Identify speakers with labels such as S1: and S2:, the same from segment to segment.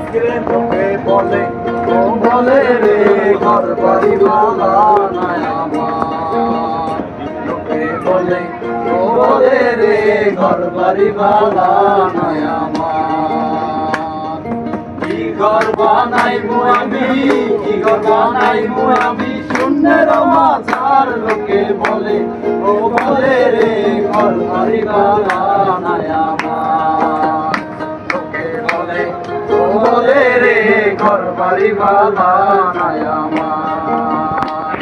S1: লোকে বলে ও বলে রে ঘর বাড়ি বালা নাই আমার। লোকে বলে ও বলে রে ঘর বাড়ি বালা নাই আমার। কি ঘর বানাইমু আমি, কি ঘর বানাইমু আমি, শূন্যের মাঝার লোকে বলে ও বলে রে ঘর বাড়ি বালা নাই আমার। লোকে বলে ও বলে রে ঘর বাড়ি বালা নাই আমার।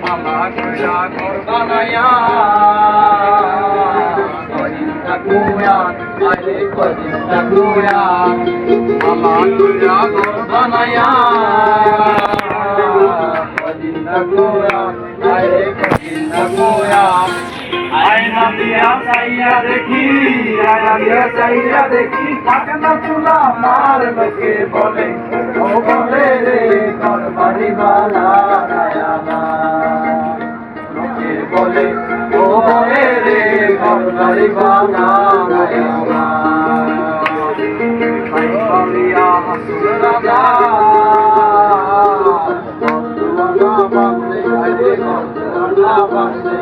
S1: মামা কইরা ঘর বানায়া কদিন থাকুয়া, আরে কদিন থাকুয়া, মামা কইরা ঘর বানায়া কদিন থাকুয়া, আরে কদিন থাকুয়া। আয়না দিয়া চাইয়া দেখি, আয়না দিয়া চাইয়া দেখি, থাকে না চুলা মার। লোকে বলে ও বলে রে ঘর বাড়ি বালা নাই আমার। লোকে বলে ও বলে রে ঘর বাড়ি বালা নাই আমার। ভাই বলিয়া হাসুর রাজা বন্ধুয়ানা বান্ধে, আরে বন্ধুয়ানা বান্ধে,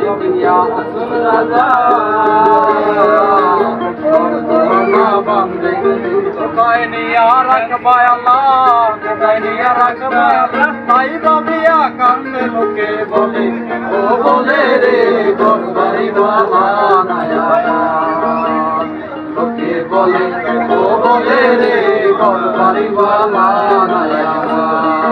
S1: বলিয়া হাসুর রাজা বন্ধুয়ানা বান্ধে। কোথায় নিয়া রাখবা আল্লাহ, কোথায় নিয়া রাখবা আল্লাহ, তাই ভাবিয়া কান্দে। লোকে বলে ও বলে রে ঘর বাড়ি বালা নাই আমার। লোকে বলে ও বলে রে ঘর বাড়ি বালা নাই আমার।